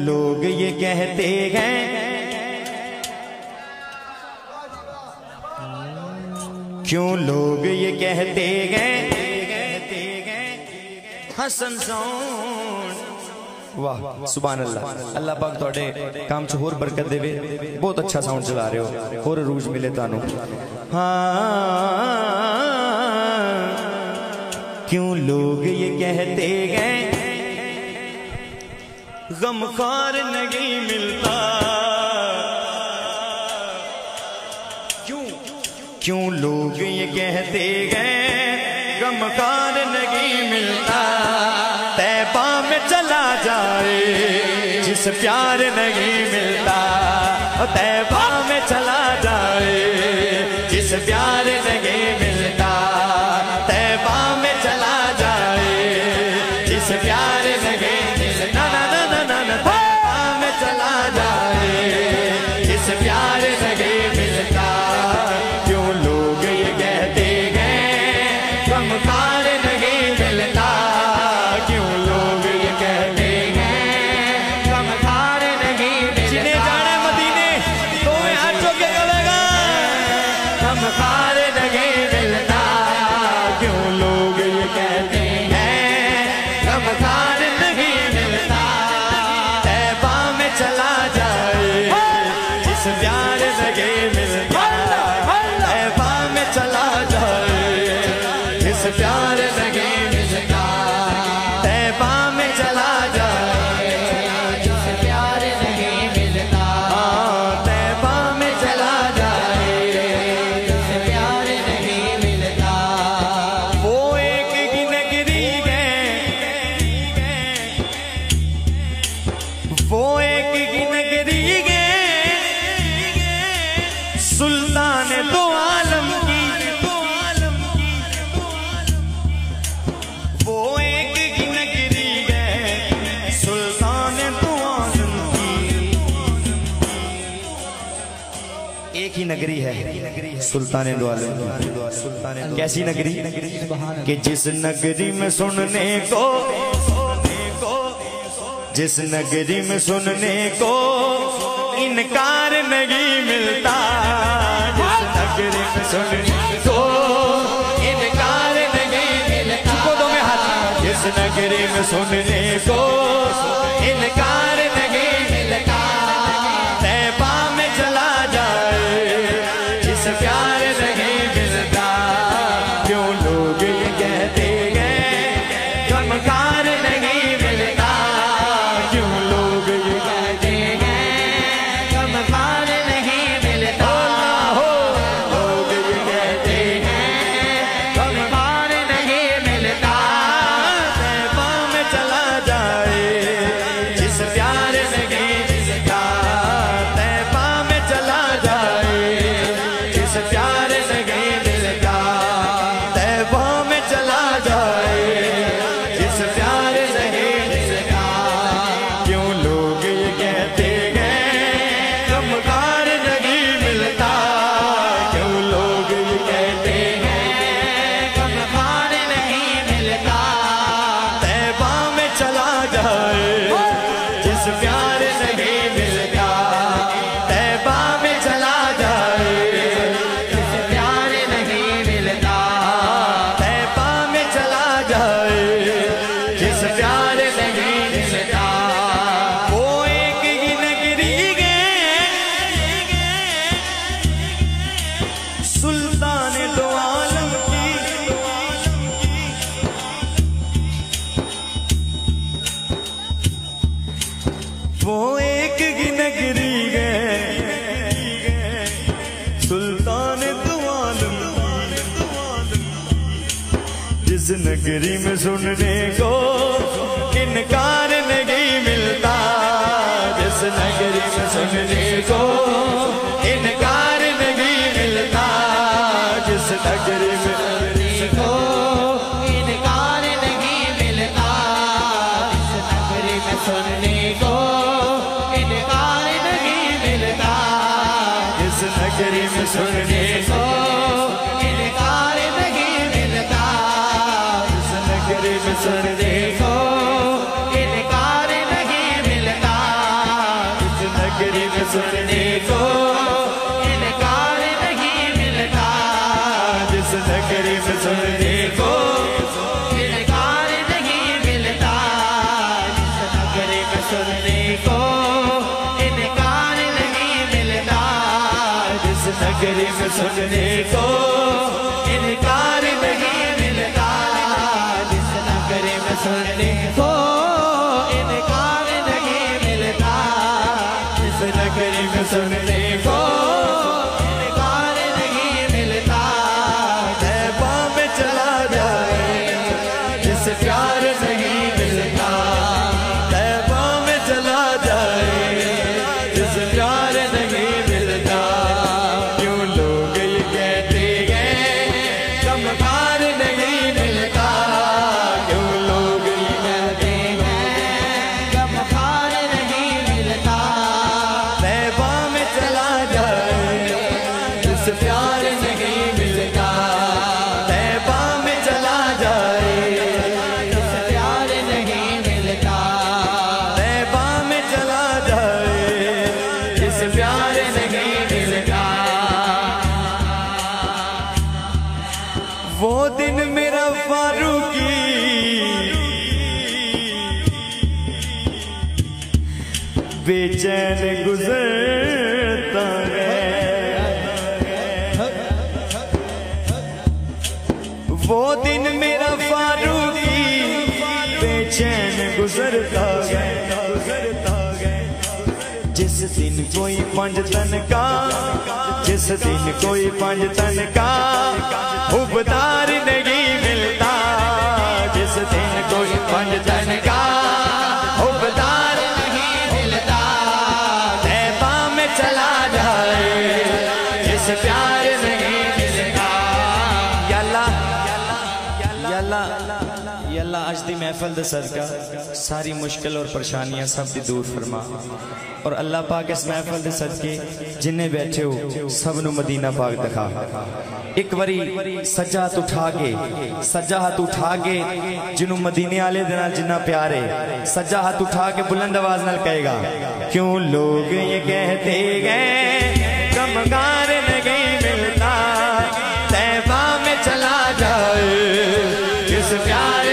लोग ये कहते हैं, क्यों लोग ये कहते हैं हसन साउंड। वाह सुभान अल्लाह, अल्लाह पाक तुहाडे काम च होर बरकत देवे। बहुत अच्छा साउंड चला रहे हो, होर रूज मिले तुहानू। हाँ, क्यों लोग ये कहते हैं गमखार नहीं मिलता, क्यों लोग ये कहते हैं गमखार नहीं मिलता। तैबा में चला जाए जिस प्यार नहीं मिलता, तैबा में चला जाए जिस प्यार नहीं मिलता, तैबा में चला जाए जिस प्यार नहीं मिलता, ना ना ना ना ना, तैबा में चला जाए जिस प्यार नहीं मिलता। क्यों लोग ये कहते हैं गमखार नहीं मिलता, क्यों लोग ये कहते हैं गमखार नहीं मिलता। जिन्हें जाना मदीने तो मैं हाथ चौक के करेगा गमखार नहीं मिलता। क्यों लोग ये कहते हैं गमखार नहीं मिलता, तैबा में चला जाए जिस प्यार नहीं मिलता, तैबा में चला जाए जिस प्यार नहीं मिलता, तैबा में चला जाए जिस प्यार नहीं मिलता, तैबा में चला जाए जिस प्यार नहीं मिलता। वो एक ही नगरी है, वो एक ही नगरी है, सुल्तान दो आलम की, वो एक ही नगरी है, सुल्तान दो आलम की। एक ही नगरी है सुल्तान दो आलम की। कैसी नगरी? कि जिस नगरी में सुनने को, जिस नगरी में सुनने को इनकार नहीं मिलता, जिस नगरी में सुनने को इनकार नहीं मिलता। दो में हाथ। जिस नगरी में सुनने को इनकार नहीं मिलता, तैबा में चला जाए जिस प्यार नहीं मिलता। क्यों लोग ये कहते हैं गमखार नहीं मिलता, क्यों लोग ये कहते हैं गमखार नहीं मिलता। लोग ये कहते हैं गमखार नहीं मिलता, तैबा में चला जाए जिस प्यार नहीं मिलता, तैबा में चला जाए जिस प्यार नहीं मिलता, तैबा में चला जाए जिस प्यार नहीं मिलता। क्यों लोग ये कहते हैं गमखार नहीं मिलता, क्यों लोग ये कहते हैं गमखार नहीं मिलता, तैबा में चला जाए जिस प्यार नहीं मिलता, तैबा में चला जाए जिस प्यार नहीं मिलता, तैबा में चला जाए जिस प्यार नहीं मिलता। वो एक ही नगरी है, सुल्तान दो आलम की, वो एक ही नगरी है, सुल्तान दो आलम की। जिस नगरी में सुनने को इनकार नहीं मिलता, जिस नगरी में सुनने को इनकार नहीं मिलता, जिस नगरी में सुनने को इनकार नहीं मिलता, जिस नगरी में सुनने को इनकार नहीं मिलता, जिस नगरी में सुनने को इनकार नहीं मिलता, जिस नगरी में सुनने को इनकार सुनने को इनकार नहीं मिलता, जिस नगरी में सुनने को इनकार नहीं मिलता, जिस नगरी में सुनने को इनकार नहीं मिलता, जिस नगरी में सुनने को इनकार नहीं मिलता, जिस नगरी में सुनने को इनकार नहीं मिलता, जिस नगरी में सुनने को इनकार नहीं मिलता। तैबा में चला जाए जिस प्यार नहीं मिलता, तैबा में चला जाए जिस प्यार नहीं मिलता। क्यों लोग ये कहते हैं गमकार नहीं मिलता, क्यों लोग ये कहते हैं गमकार नहीं मिलता। तैबा में चला जाए जिस प्यार नहीं मिलता, तैबा में चला जाए जिस प्यार नहीं मिलता, तैबा में चला जाए जिस प्यार नहीं मिलता। वो दिन मेरा फारूकी बेचैन गुजरता है, वो दिन मेरा फारूकी बेचैन गुजरता है। जिस दिन कोई पंज तन का, जिस दिन कोई पंज तन का उबदार नहीं मिलता, जिस दिन कोई पंज तन का उबदार नहीं मिलता। तैबा में चला जाए जिस प्यार नहीं मिलता। या अल्लाह आज दी महफिल दे सदका सारी मुश्किल और परेशानियां सब दी दूर फरमा, और अल्लाह पाक इस महफिल दे सदके जिन्ने बैठे हो सब नु मदीना पाक दिखा। एक बारी सज्जा हाथ उठा के, सज्जा हाथ उठा के जिन्हों मदीने आले दे नाल जिन्ना प्यार है, सज्जा हाथ उठा के बुलंद आवाज नाल कहेगा क्यों लोग ये कहते हैं गमगार नहीं मिलता। तैबा में चला जाए जिस प्यार